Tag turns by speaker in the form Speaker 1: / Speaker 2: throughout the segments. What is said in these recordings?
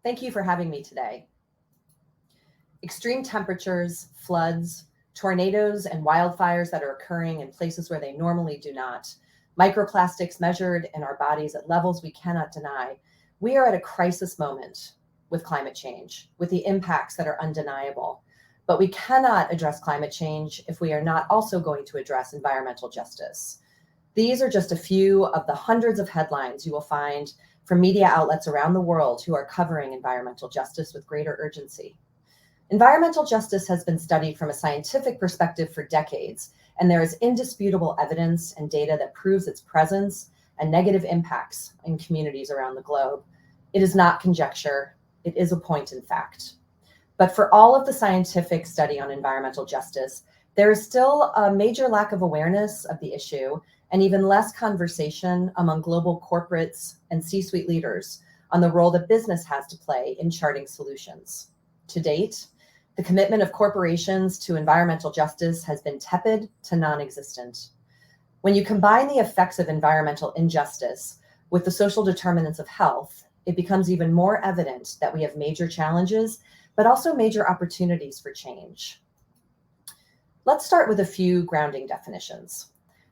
Speaker 1: Thank you for having me today. Extreme temperatures, floods, tornadoes, and wildfires that are occurring in places where they normally do not, microplastics measured in our bodies at levels we cannot deny. We are at a crisis moment with climate change, with the impacts that are undeniable. But we cannot address climate change if we are not also going to address environmental justice. These are just a few of the hundreds of headlines you will find from media outlets around the world who are covering environmental justice with greater urgency. Environmental justice has been studied from a scientific perspective for decades, and there is indisputable evidence and data that proves its presence and negative impacts in communities around the globe. It is not conjecture, it is a point in fact. But for all of the scientific study on environmental justice, there is still a major lack of awareness of the issue and even less conversation among global corporates and C-suite leaders on the role that business has to play in charting solutions. To date, the commitment of corporations to environmental justice has been tepid to non-existent. When you combine the effects of environmental injustice with the social determinants of health, it becomes even more evident that we have major challenges, but also major opportunities for change. Let's start with a few grounding definitions.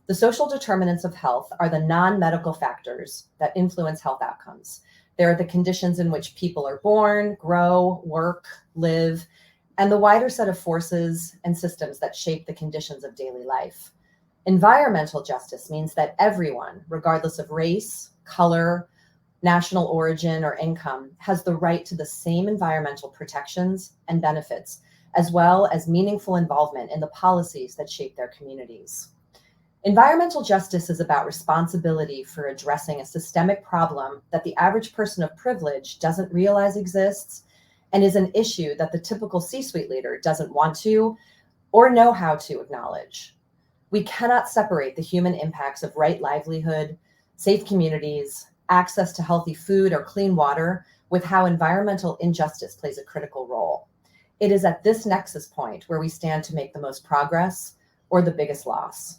Speaker 1: The social determinants of health are the non-medical factors that influence health outcomes. They are the conditions in which people are born, grow, work, live, and the wider set of forces and systems that shape the conditions of daily life. Environmental justice means that everyone, regardless of race, color, national origin, or income, has the right to the same environmental protections and benefits, as well as meaningful involvement in the policies that shape their communities. Environmental justice is about responsibility for addressing a systemic problem that the average person of privilege doesn't realize exists and is an issue that the typical C-suite leader doesn't want to or know how to acknowledge. We cannot separate the human impacts of right livelihood, safe communities, access to healthy food or clean water with how environmental injustice plays a critical role. It is at this nexus point where we stand to make the most progress or the biggest loss.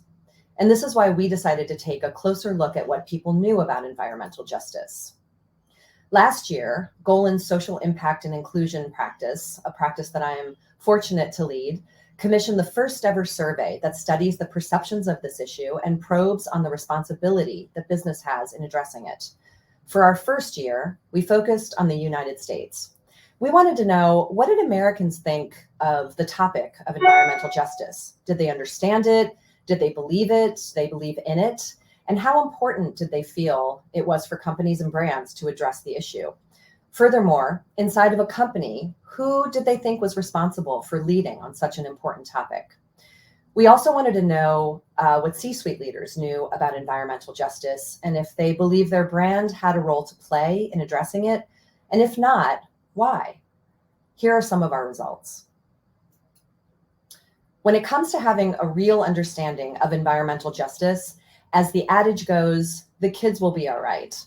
Speaker 1: And this is why we decided to take a closer look at what people knew about environmental justice. Last year, Golin's social impact and inclusion practice, a practice that I am fortunate to lead, commissioned the first ever survey that studies the perceptions of this issue and probes on the responsibility that business has in addressing it. For our first year, we focused on the United States. We wanted to know, what did Americans think of the topic of environmental justice? Did they understand it? Did they believe it? Did they believe in it? And how important did they feel it was for companies and brands to address the issue? Furthermore, inside of a company, who did they think was responsible for leading on such an important topic? We also wanted to know what C-suite leaders knew about environmental justice and if they believe their brand had a role to play in addressing it, and if not, why? Here are some of our results. When it comes to having a real understanding of environmental justice, as the adage goes, the kids will be all right.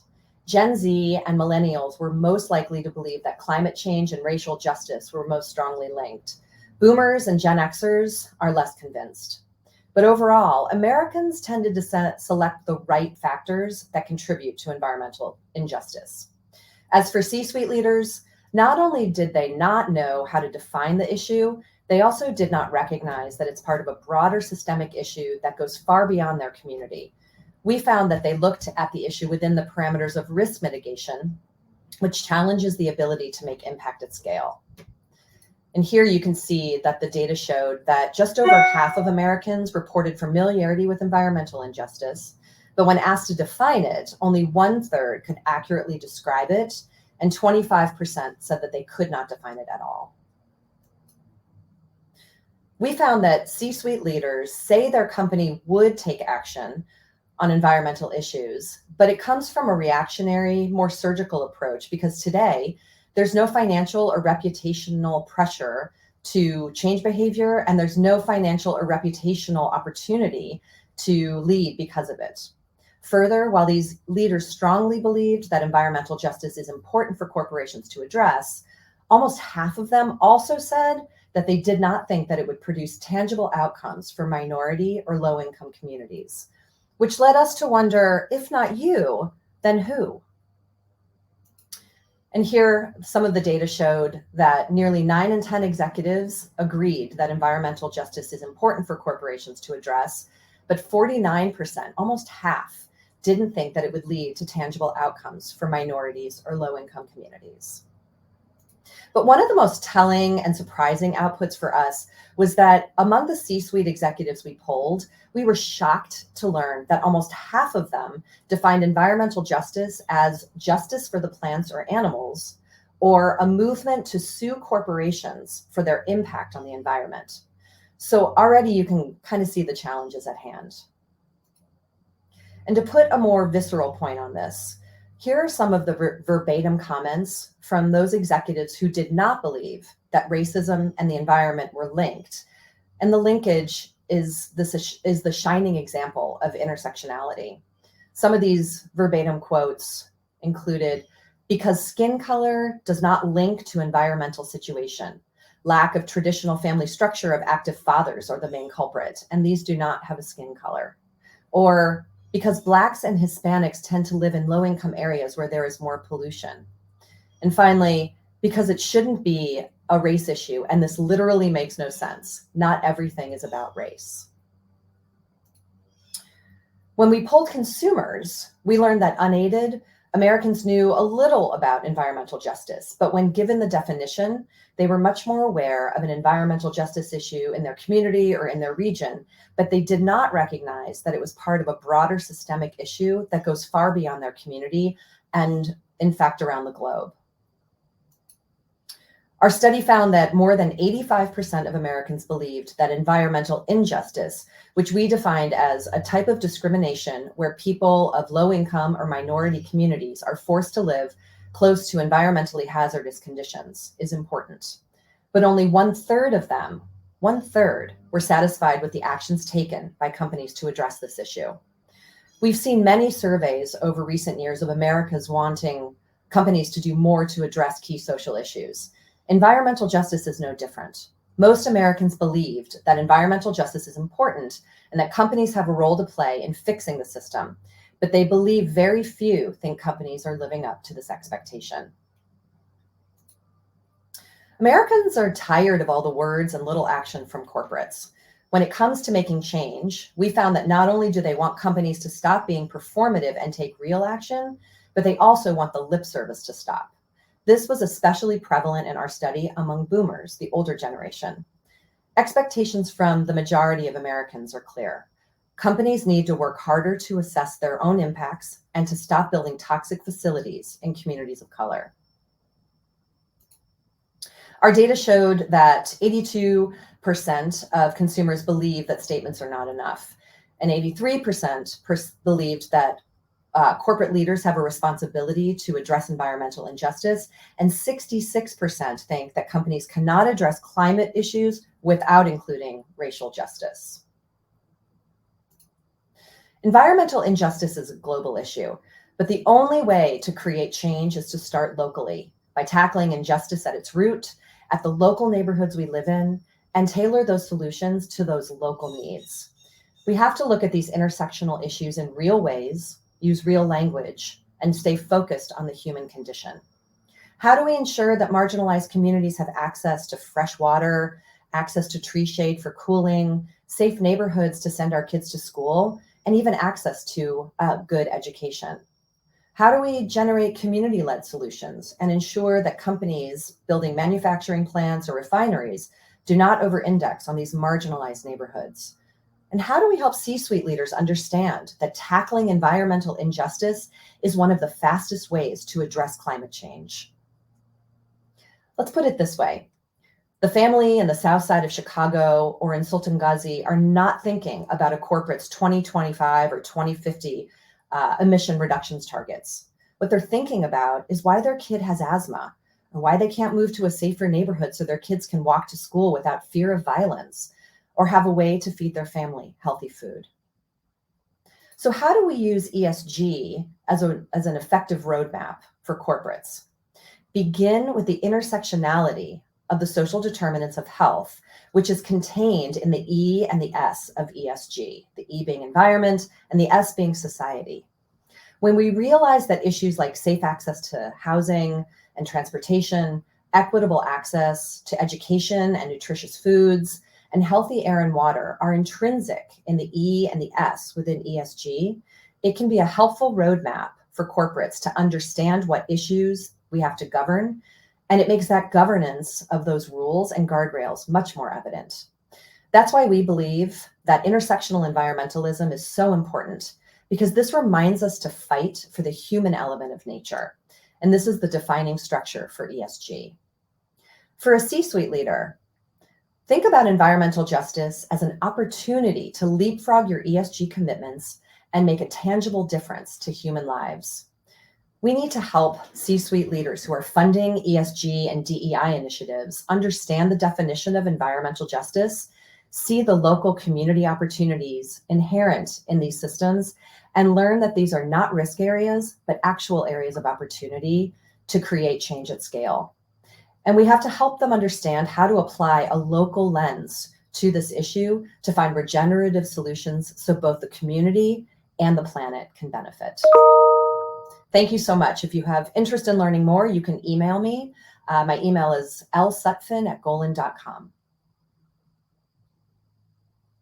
Speaker 1: Gen Z and millennials were most likely to believe that climate change and racial justice were most strongly linked. Boomers and Gen Xers are less convinced. But overall, Americans tended to select the right factors that contribute to environmental injustice. As for C-suite leaders, not only did they not know how to define the issue, they also did not recognize that it's part of a broader systemic issue that goes far beyond their community. We found that they looked at the issue within the parameters of risk mitigation, which challenges the ability to make impact at scale. And here you can see that the data showed that just over half of Americans reported familiarity with environmental injustice, but when asked to define it, only 1/3 could accurately describe it, and 25% said that they could not define it at all. We found that C-suite leaders say their company would take action on environmental issues, but it comes from a reactionary, more surgical approach because today there's no financial or reputational pressure to change behavior, and there's no financial or reputational opportunity to lead because of it. Further, while these leaders strongly believed that environmental justice is important for corporations to address, almost half of them also said that they did not think that it would produce tangible outcomes for minority or low-income communities, which led us to wonder, if not you, then who? And here, some of the data showed that nearly 9 in 10 executives agreed that environmental justice is important for corporations to address, but 49%, almost half, didn't think that it would lead to tangible outcomes for minorities or low-income communities. But one of the most telling and surprising outputs for us was that among the C-suite executives we polled, we were shocked to learn that almost half of them defined environmental justice as justice for the plants or animals, or a movement to sue corporations for their impact on the environment. So already you can kind of see the challenges at hand. And to put a more visceral point on this, here are some of the verbatim comments from those executives who did not believe that racism and the environment were linked. And the linkage is the shining example of intersectionality. Some of these verbatim quotes included, because skin color does not link to environmental situation. Lack of traditional family structure of active fathers are the main culprit, and these do not have a skin color. Or, because Blacks and Hispanics tend to live in low-income areas where there is more pollution. And finally, because it shouldn't be a race issue, and this literally makes no sense. Not everything is about race. When we polled consumers, we learned that unaided, Americans knew a little about environmental justice, but when given the definition, they were much more aware of an environmental justice issue in their community or in their region, but they did not recognize that it was part of a broader systemic issue that goes far beyond their community and, in fact, around the globe. Our study found that more than 85% of Americans believed that environmental injustice, which we defined as a type of discrimination where people of low income or minority communities are forced to live close to environmentally hazardous conditions, is important. But only 1/3 of them, 1/3, were satisfied with the actions taken by companies to address this issue. We've seen many surveys over recent years of Americans wanting companies to do more to address key social issues. Environmental justice is no different. Most Americans believed that environmental justice is important and that companies have a role to play in fixing the system, but they believe very few think companies are living up to this expectation. Americans are tired of all the words and little action from corporates. When it comes to making change, we found that not only do they want companies to stop being performative and take real action, but they also want the lip service to stop. This was especially prevalent in our study among boomers, the older generation. Expectations from the majority of Americans are clear. Companies need to work harder to assess their own impacts and to stop building toxic facilities in communities of color. Our data showed that 82% of consumers believe that statements are not enough, and 83% believed that corporate leaders have a responsibility to address environmental injustice, and 66% think that companies cannot address climate issues without including racial justice. Environmental injustice is a global issue, but the only way to create change is to start locally by tackling injustice at its root, at the local neighborhoods we live in, and tailor those solutions to those local needs. We have to look at these intersectional issues in real ways, use real language, and stay focused on the human condition. How do we ensure that marginalized communities have access to fresh water, access to tree shade for cooling, safe neighborhoods to send our kids to school, and even access to good education? How do we generate community-led solutions and ensure that companies building manufacturing plants or refineries do not over-index on these marginalized neighborhoods? And how do we help C-suite leaders understand that tackling environmental injustice is one of the fastest ways to address climate change? Let's put it this way. The family in the south side of Chicago or in Sultan Ghazi are not thinking about a corporate's 2025 or 2050 emission reductions targets. What they're thinking about is why their kid has asthma, or why they can't move to a safer neighborhood so their kids can walk to school without fear of violence, or have a way to feed their family healthy food. So how do we use ESG as an effective roadmap for corporates? Begin with the intersectionality of the social determinants of health, which is contained in the E and the S of ESG, the E being environment and the S being society. When we realize that issues like safe access to housing, and transportation, equitable access to education and nutritious foods, and healthy air and water are intrinsic in the E and the S within ESG, it can be a helpful roadmap for corporates to understand what issues we have to govern, and it makes that governance of those rules and guardrails much more evident. That's why we believe that intersectional environmentalism is so important, because this reminds us to fight for the human element of nature. And this is the defining structure for ESG. For a C-suite leader, think about environmental justice as an opportunity to leapfrog your ESG commitments and make a tangible difference to human lives. We need to help C-suite leaders who are funding ESG and DEI initiatives understand the definition of environmental justice, see the local community opportunities inherent in these systems, and learn that these are not risk areas, but actual areas of opportunity to create change at scale. And we have to help them understand how to apply a local lens to this issue to find regenerative solutions so both the community and the planet can benefit. Thank you so much. If you have interest in learning more, you can email me. My email is lsutphen@golin.com.